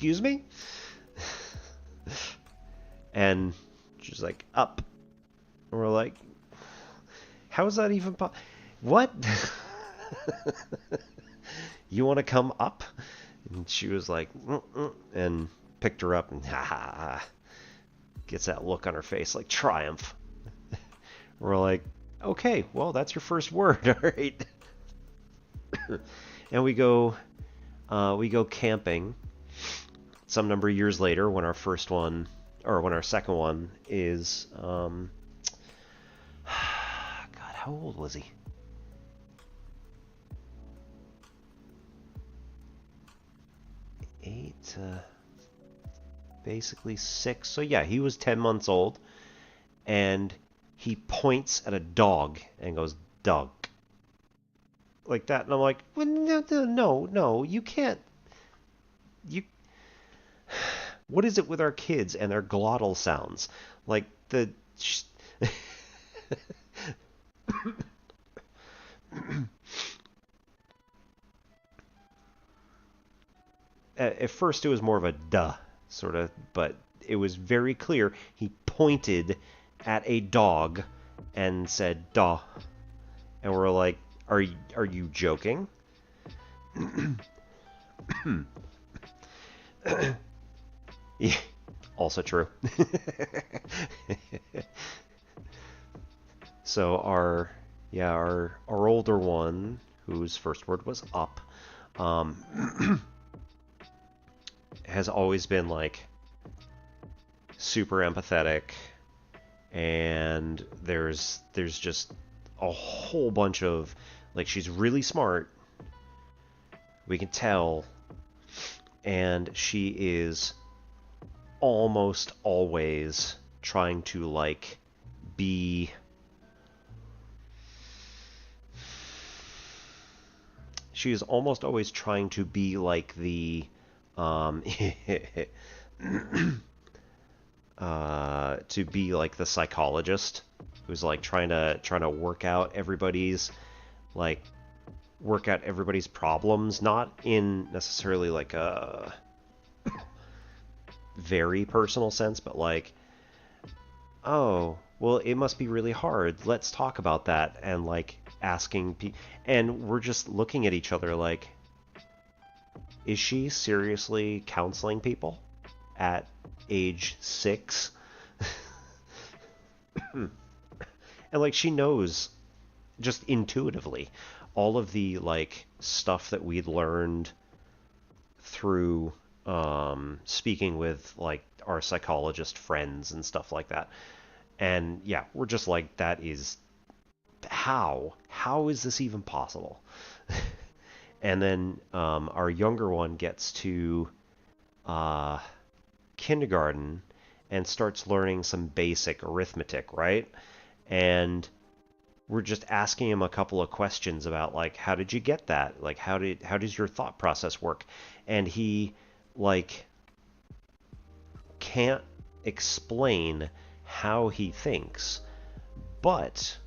excuse me? And she's like, up. And we're like, how is that even what? You want to come up? And she was like, and picked her up and gets that look on her face like triumph. We're like, okay, well, that's your first word, all right. And we go camping some number of years later when our first one, or when our second one is, God, how old was he? Basically 6. So yeah, he was 10 months old, and he points at a dog and goes, dog. Like that, and I'm like, well, no, you can't. You. What is it with our kids and their glottal sounds? Like the. At first, it was more of a duh, sort of, but it was very clear. He pointed at a dog and said, duh. And we're like, are you joking? Yeah, also true. So our older one, whose first word was up, has always been like super empathetic, and there's just a whole bunch of, like, she's really smart, we can tell, and she is almost always trying to like be she is almost always trying to be like the to be like the psychologist who's like trying to work out everybody's problems, not in necessarily like a very personal sense, but like, oh, well, it must be really hard. Let's talk about that. And like asking and we're just looking at each other like, is she seriously counseling people at age 6? And like, she knows just intuitively all of the like stuff that we'd learned through speaking with like our psychologist friends and stuff like that. And yeah, we're just like, that is how is this even possible? And then our younger one gets to kindergarten and starts learning some basic arithmetic, right? And we're just asking him a couple of questions about like, how did you get that? Like, how does your thought process work? And he like can't explain how he thinks, but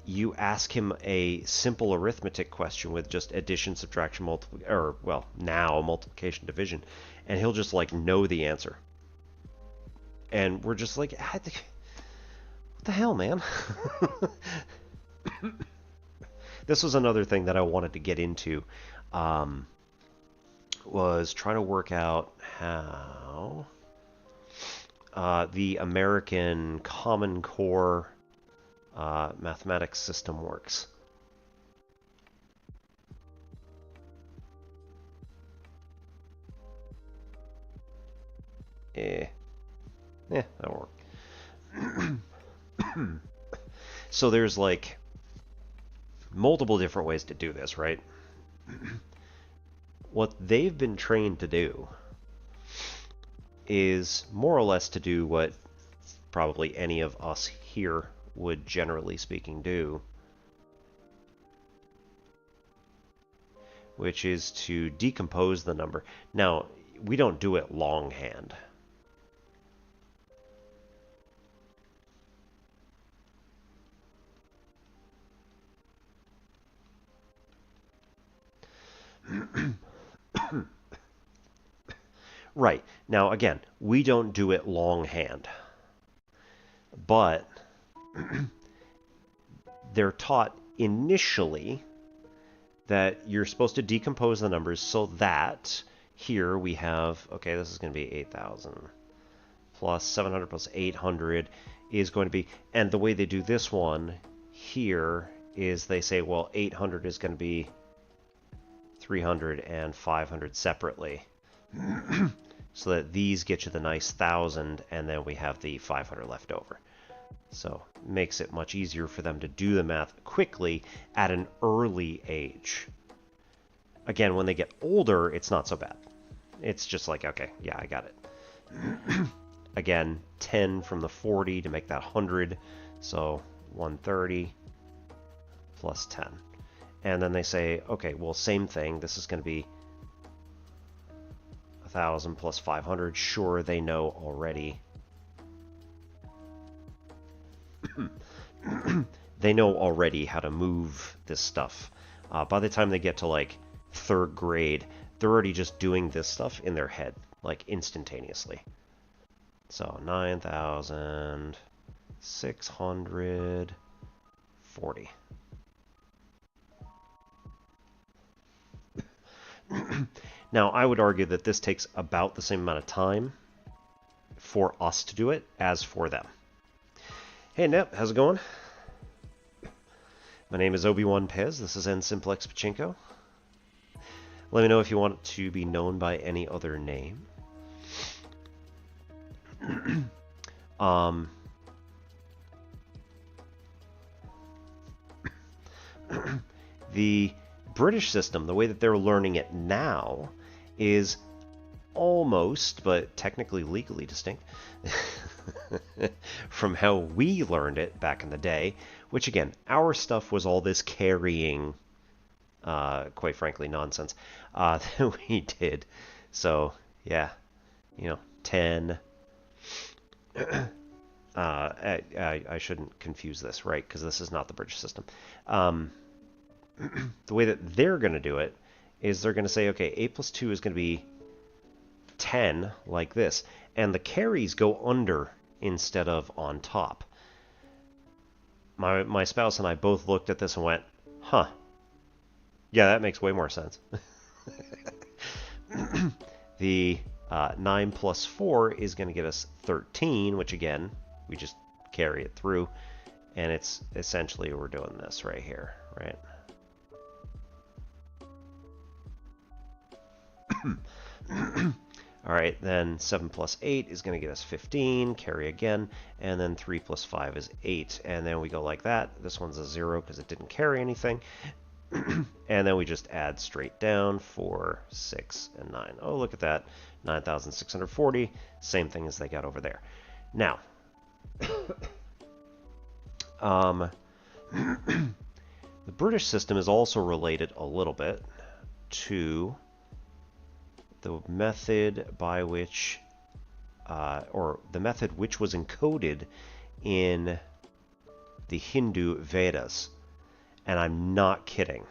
you ask him a simple arithmetic question with just addition, subtraction, multiplication, division, and he'll just like know the answer. And we're just like, what the hell, man? This was another thing that I wanted to get into, was trying to work out how the American Common Core mathematics system works. That'll work. So there's like multiple different ways to do this, right? What they've been trained to do is more or less to do what probably any of us here would, generally speaking, do, which is to decompose the number. Now, we don't do it longhand. Right. Now, again, we don't do it longhand, but they're taught initially that you're supposed to decompose the numbers so that here we have, okay, this is going to be 8,000 plus 700 plus 800 is going to be, and the way they do this one here is they say, well, 800 is going to be 300 and 500 separately. So that these get you the nice 1,000, and then we have the 500 left over. So it makes it much easier for them to do the math quickly at an early age. Again, when they get older, it's not so bad. It's just like, okay, yeah, I got it. Again, 10 from the 40 to make that 100. So 130 plus 10. And then they say, okay, well, same thing. This is going to be 1,000 plus 500. Sure, they know already. They know already how to move this stuff. By the time they get to like 3rd grade, they're already just doing this stuff in their head, like instantaneously. So 9,640. Now, I would argue that this takes about the same amount of time for us to do it as for them. Hey, Nep, how's it going? My name is Obi-Wan Pez. This is N Simplex Pachinko. Let me know if you want to be known by any other name. The British system, the way that they're learning it now, is almost, but technically legally distinct from how we learned it back in the day, which again, our stuff was all this carrying, quite frankly, nonsense that we did. So, yeah, 10. I shouldn't confuse this, right? Because this is not the British system. The way that they're going to do it is they're going to say, okay, 8 plus 2 is going to be 10, like this. And the carries go under instead of on top. My spouse and I both looked at this and went, huh. Yeah, that makes way more sense. The 9 plus 4 is going to get us 13, which again, we just carry it through. And it's essentially, we're doing this right here, right? All right, then 7 plus 8 is going to get us 15, carry again, and then 3 plus 5 is 8. And then we go like that. This one's a 0 because it didn't carry anything. And then we just add straight down 4, 6, and 9. Oh, look at that. 9,640. Same thing as they got over there. Now, the British system is also related a little bit to the method by which, or the method which was encoded in the Hindu Vedas. And I'm not kidding.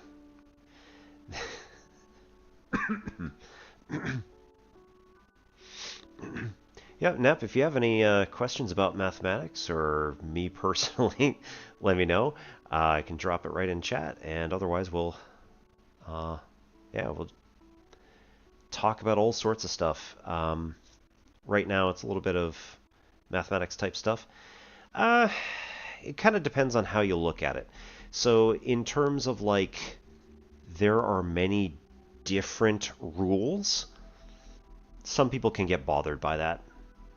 Yeah, Nep, if you have any questions about mathematics or me personally, let me know. I can drop it right in chat, and otherwise we'll talk about all sorts of stuff. Right now it's a little bit of mathematics type stuff. It kind of depends on how you look at it. So in terms of like, there are many different rules. Some people can get bothered by that,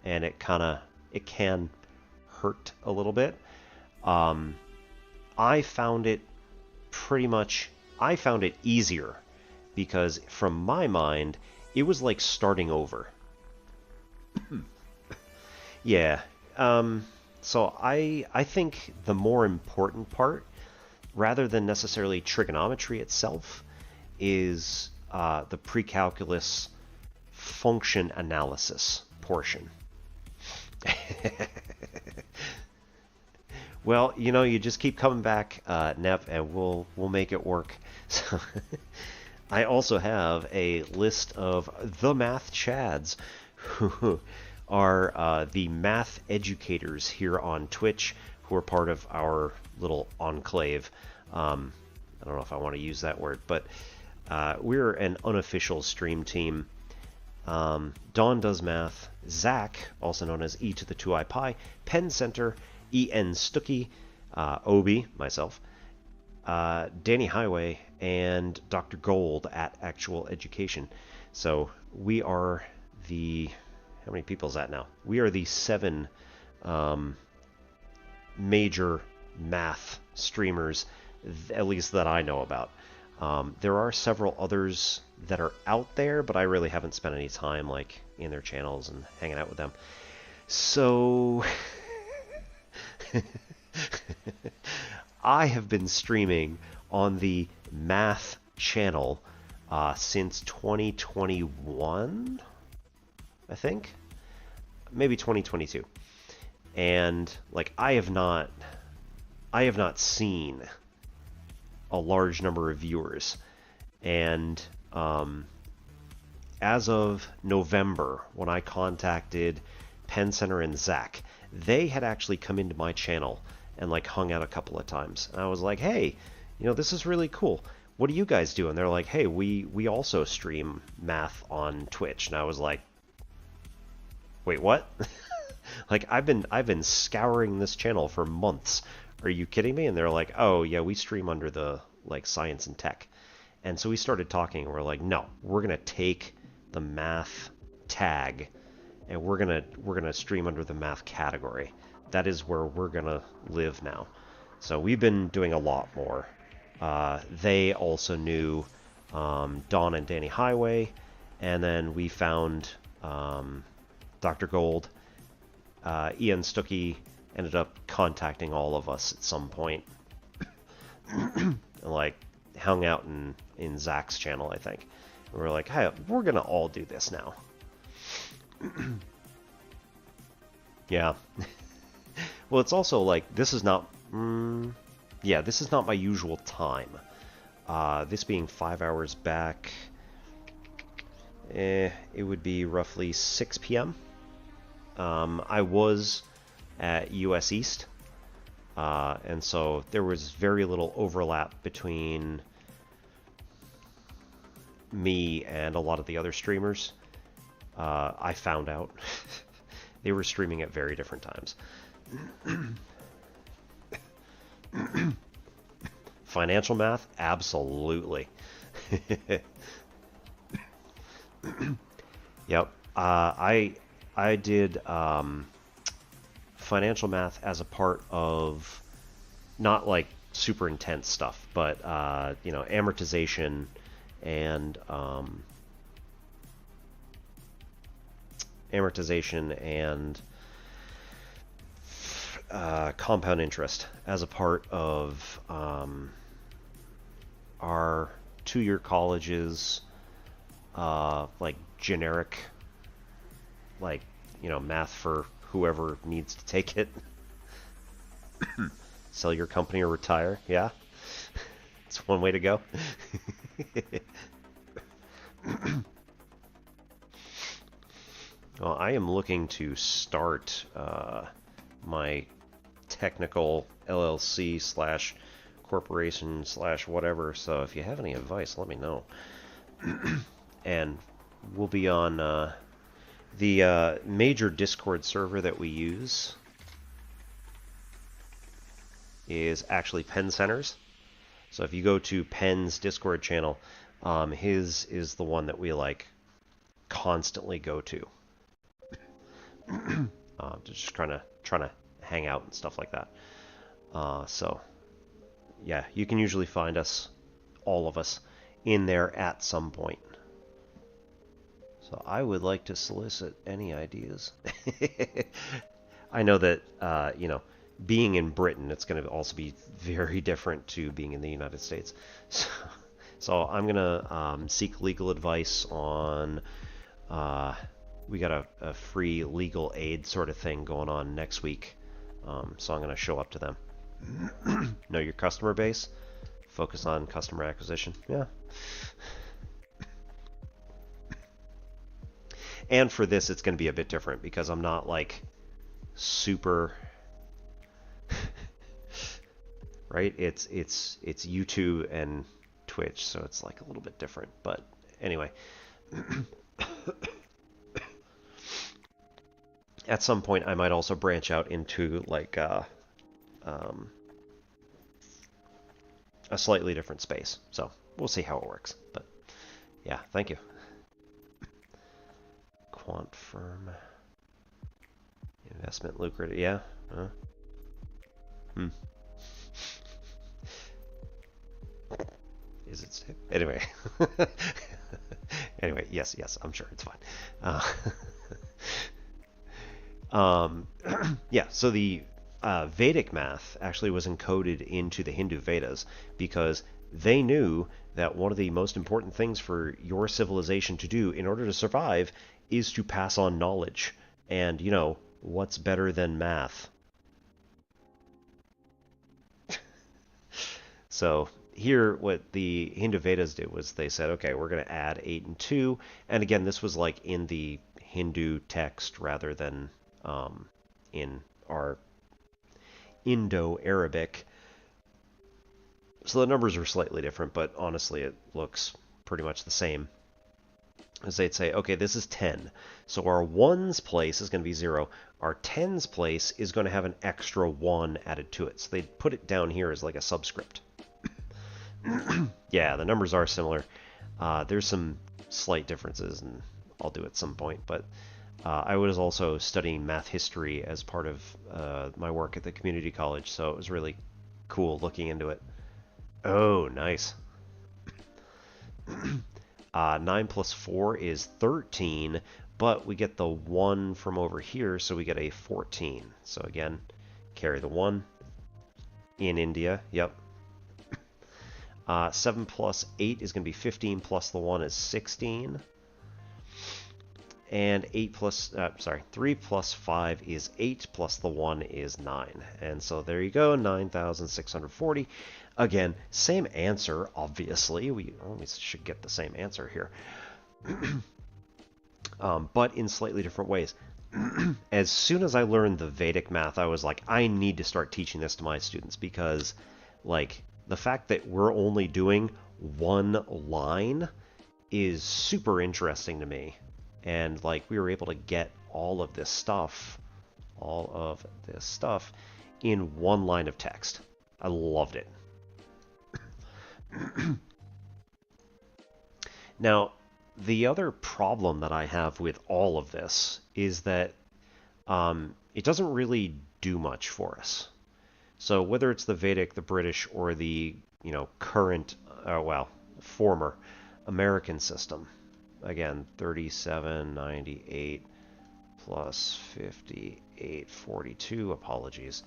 and it can hurt a little bit. I found it easier because from my mind, it was like starting over. Yeah. So I think the more important part, rather than necessarily trigonometry itself, is the pre-calculus function analysis portion. Well, you just keep coming back, Nep, and we'll make it work. So, I also have a list of the math chads who are the math educators here on Twitch who are part of our little enclave. I don't know if I want to use that word, but we're an unofficial stream team. Dawn Does Math, Zach, also known as E to the 2i Pi, Penn Center, E.N. Stuckey, Obi, myself, Danny Highway, and Dr. Gold at Actual Education. So we are the... How many people is that now? We are the 7 major math streamers, at least that I know about. There are several others that are out there, but I really haven't spent any time like in their channels and hanging out with them. So I have been streaming on the math channel since 2021, I think, maybe 2022, and like I have not seen a large number of viewers, and as of November, when I contacted Penn Center and Zach, they had actually come into my channel and like hung out a couple of times, and I was like, hey, you know, this is really cool. What do you guys do? And they're like, hey, we also stream math on Twitch. And I was like, wait, what? Like I've been scouring this channel for months. Are you kidding me? And they're like, oh yeah, we stream under the like science and tech. And so we started talking, and we're like, no, we're gonna take the math tag and we're gonna stream under the math category. That is where we're gonna live now. So we've been doing a lot more. They also knew Dawn and Danny Highway, and then we found Dr. Gold. Ian Stuckey ended up contacting all of us at some point. And, like, hung out in Zach's channel, I think. And we were like, hey, we're gonna all do this now. Yeah. Well, it's also like, this is not... yeah, this is not my usual time. This being 5 hours back, it would be roughly 6 p.m. I was at US East, and so there was very little overlap between me and a lot of the other streamers. I found out they were streaming at very different times. Financial math? Absolutely. Yep. I did financial math as a part of not like super intense stuff, but you know, amortization and compound interest as a part of our 2-year college's like generic, like, you know, math for whoever needs to take it. Sell your company or retire. Yeah, it's one way to go. Well, I am looking to start my technical LLC slash corporation slash whatever, so if you have any advice, let me know. And we'll be on the major Discord server that we use is actually Penn Center's. So if you go to Penn's Discord channel, his is the one that we like constantly go to. Just trying to hang out and stuff like that. So yeah, you can usually find us, all of us, in there at some point. So I would like to solicit any ideas. I know that, you know, being in Britain, it's going to also be very different to being in the United States. So I'm going to seek legal advice on... we got a free legal aid sort of thing going on next week. So I'm going to show up to them. Know your customer base. Focus on customer acquisition. Yeah. And for this, it's going to be a bit different because I'm not like super right. It's YouTube and Twitch, so it's like a little bit different. But anyway, at some point, I might also branch out into like a slightly different space. So we'll see how it works. But yeah, thank you. Quant firm. Investment lucrative. Yeah. Is it? Anyway. Anyway, yes, I'm sure it's fine. Yeah, so the Vedic math actually was encoded into the Hindu Vedas because they knew that one of the most important things for your civilization to do in order to survive is to pass on knowledge. And, you know, what's better than math? So here, what the Hindu Vedas did was they said, okay, we're going to add 8 and 2. And again, this was like in the Hindu text rather than in our Indo-Arabic. So the numbers are slightly different, but honestly, it looks pretty much the same. As they'd say, okay, this is 10. So our 1's place is going to be 0. Our 10's place is going to have an extra 1 added to it. So they'd put it down here as like a subscript. Yeah, the numbers are similar. There's some slight differences, and I'll do at some point. But I was also studying math history as part of my work at the community college, so it was really cool looking into it. Oh, nice. 9 plus 4 is 13, but we get the 1 from over here, so we get a 14. So again, carry the 1 in India. Yep. 7 plus 8 is going to be 15, plus the 1 is 16. And 3 plus 5 is 8, plus the 1 is 9. And so there you go, 9,640. Again, same answer, obviously. We should get the same answer here. But in slightly different ways. As soon as I learned the Vedic math, I was like, I need to start teaching this to my students because, like, the fact that we're only doing one line is super interesting to me. And like we were able to get all of this stuff in one line of text. I loved it. Now, the other problem that I have with all of this is that it doesn't really do much for us. So whether it's the Vedic, the British, or the current, former American system, again, 3798 plus 5842. Apologies.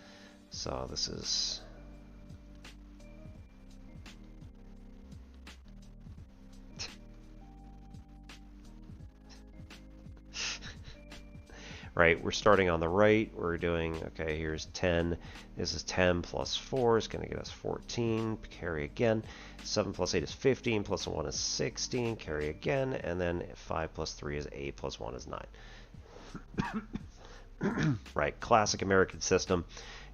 So this is right, we're starting on the right. We're doing, okay, here's 10. This is 10 plus 4 is going to get us 14. Carry again. 7 plus 8 is 15. Plus 1 is 16. Carry again. And then 5 plus 3 is 8. Plus 1 is 9. Right, classic American system.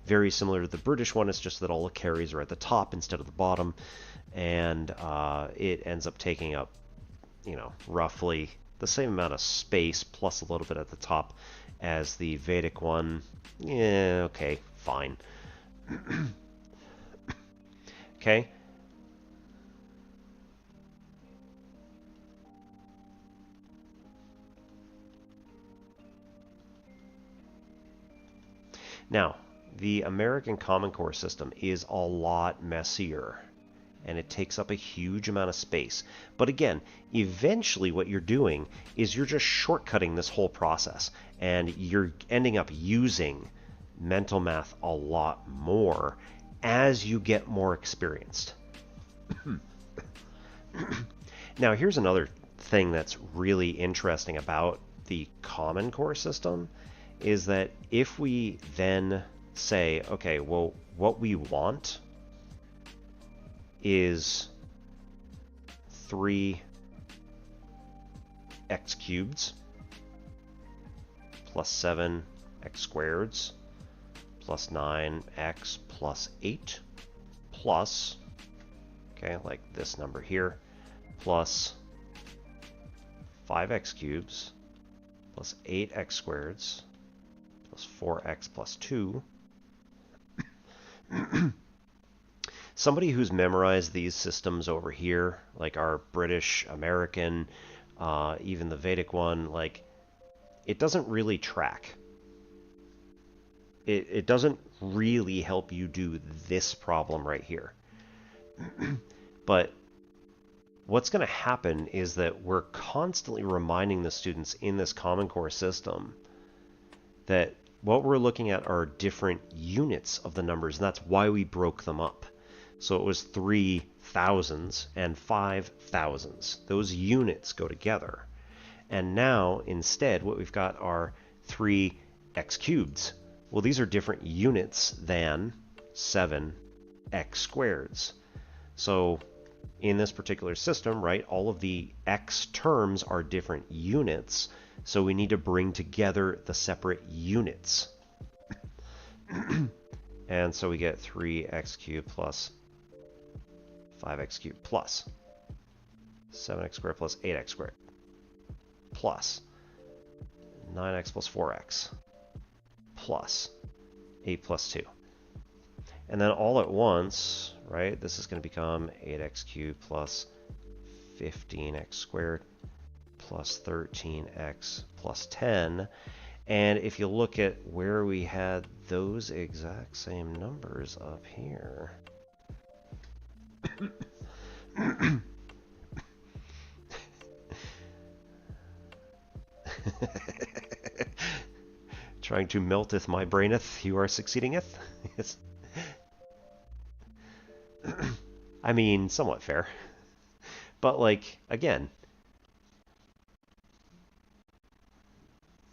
Very similar to the British one. It's just that all the carries are at the top instead of the bottom. And it ends up taking up, roughly the same amount of space plus a little bit at the top as the Vedic one. Yeah, okay, fine. Okay. Now, the American Common Core system is a lot messier, and it takes up a huge amount of space. But again, eventually what you're doing is you're just shortcutting this whole process, and you're ending up using mental math a lot more as you get more experienced. Now, here's another thing that's really interesting about the Common Core system is that if we then say, okay, well, what we want is 3 x cubed, plus 7 x squareds plus 9x plus 8 plus, okay, like this number here, plus 5x cubes plus 8x squareds plus 4x plus 2. Somebody who's memorized these systems over here, like our British, American, even the Vedic one, like, it doesn't really track. It doesn't really help you do this problem right here. But what's going to happen is that we're constantly reminding the students in this Common Core system that what we're looking at are different units of the numbers, and that's why we broke them up. So it was 3 thousands and 5 thousands. Those units go together. And now, instead, what we've got are 3 x cubeds. Well, these are different units than 7 x squareds. So in this particular system, right, all of the x terms are different units. So we need to bring together the separate units. And so we get 3x cubed plus 5x cubed plus 7x squared plus 8x squared plus 9x plus 4x plus 8 plus 2. And then all at once, right, this is going to become 8x cubed plus 15x squared plus 13x plus 10. And if you look at where we had those exact same numbers up here, trying to melteth my braineth, you are succeedingeth. Yes. I mean, somewhat fair. But, like, again,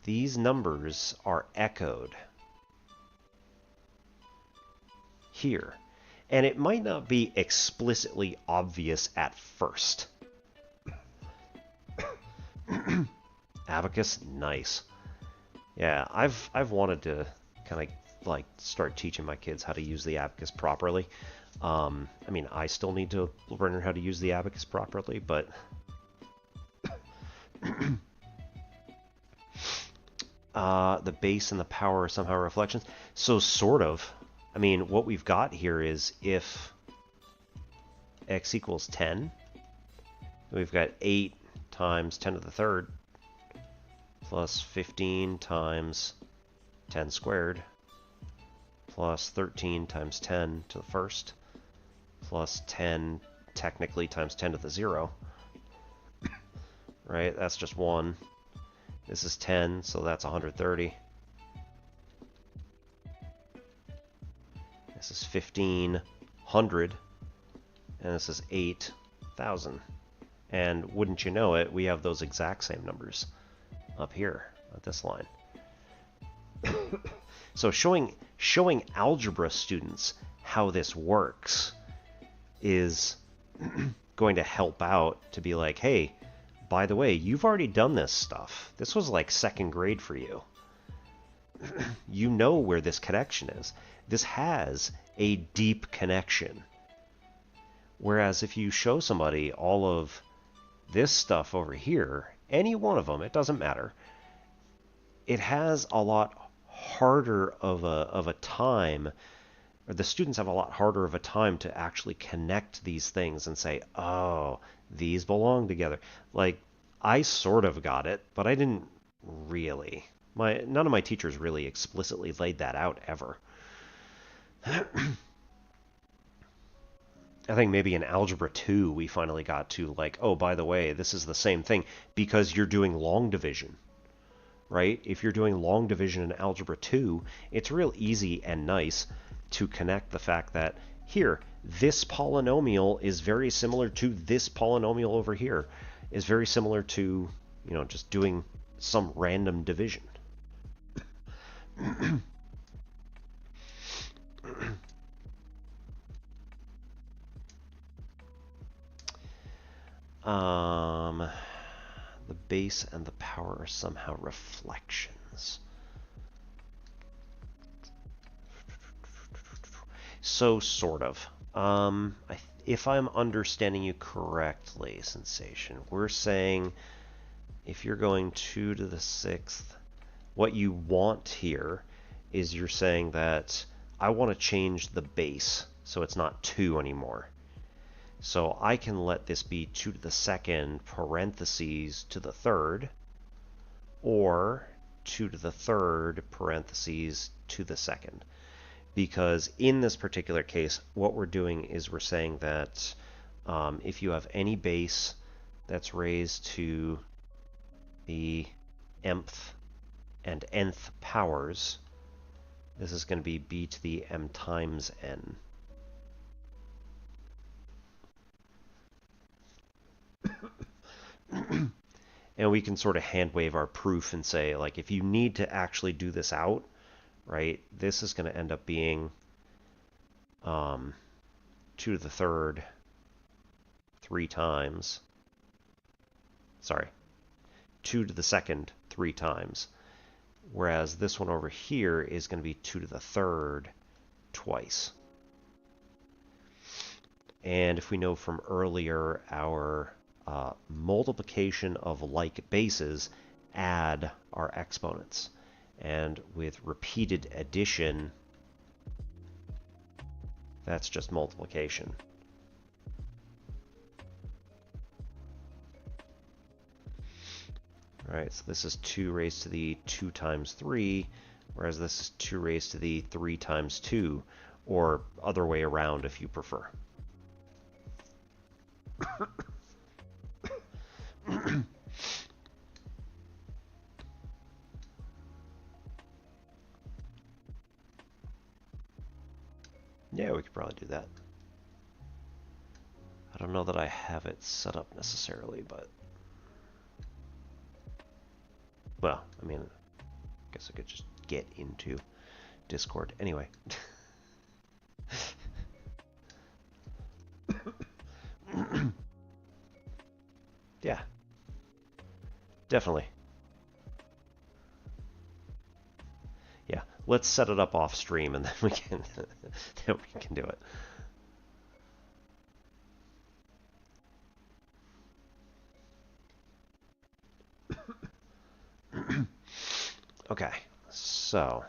these numbers are echoed here. And it might not be explicitly obvious at first. Abacus, nice. Yeah, I've wanted to kind of like start teaching my kids how to use the abacus properly. I mean, I still need to learn how to use the abacus properly, but the base and the power are somehow reflections. So sort of. I mean, what we've got here is if x equals 10, we've got 8 times 10 to the third plus 15 times 10 squared plus 13 times 10 to the first plus 10 technically times 10 to the 0. Right? That's just 1. This is 10, so that's 130. This is 1,500, and this is 8,000. And wouldn't you know it, we have those exact same numbers up here at this line. So showing algebra students how this works is going to help out to be like, hey, by the way, you've already done this stuff. This was like second grade for you. You know where this connection is. This has a deep connection. Whereas if you show somebody all of this stuff over here, any one of them, it doesn't matter, it has a lot harder of a time, or the students have a lot harder of a time to actually connect these things and say, oh, these belong together. Like, I sort of got it, but I didn't really. None of my teachers really explicitly laid that out ever. I think maybe in Algebra 2 we finally got to like, oh, by the way, this is the same thing because you're doing long division, right? If you're doing long division in Algebra 2, it's real easy and nice to connect the fact that here, this polynomial is very similar to this polynomial over here, is very similar to, you know, just doing some random division. The base and the power are somehow reflections. So, sort of. If I'm understanding you correctly, Sensation, we're saying if you're going 2 to the 6th, what you want here is you're saying that I want to change the base so it's not 2 anymore. So I can let this be 2 to the 2nd parentheses to the 3rd, or 2 to the 3rd parentheses to the 2nd. Because in this particular case, what we're doing is we're saying that if you have any base that's raised to the mth and nth powers, this is going to be b to the m times n. And we can sort of hand wave our proof and say, like, if you need to actually do this out, right, this is going to end up being 2 to the 3rd 3 times. Sorry, 2 to the 2nd 3 times. Whereas this one over here is going to be 2 to the 3rd twice. And if we know from earlier, our multiplication of like bases add our exponents. And with repeated addition, that's just multiplication. All right, so this is 2 raised to the 2 times 3, whereas this is 2 raised to the 3 times 2, or other way around if you prefer. Yeah, we could probably do that. I don't know that I have it set up necessarily, but... Well, I mean, I guess I could just get into Discord. Anyway. Yeah. Definitely. Yeah, let's set it up off stream and then we can then we can do it. Okay, so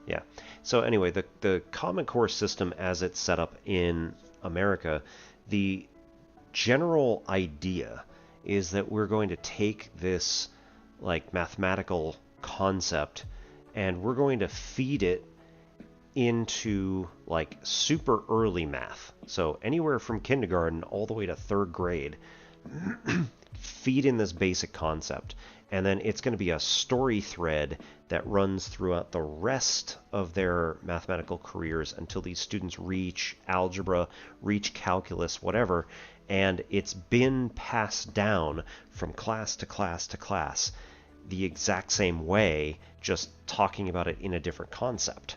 yeah. So anyway, the Common Core system as it's set up in America, the general idea is that we're going to take this like mathematical concept and we're going to feed it into like super early math. So anywhere from kindergarten all the way to 3rd grade, feed in this basic concept. And then it's going to be a story thread that runs throughout the rest of their mathematical careers until these students reach algebra, reach calculus, whatever. And it's been passed down from class to class to class the exact same way, just talking about it in a different concept.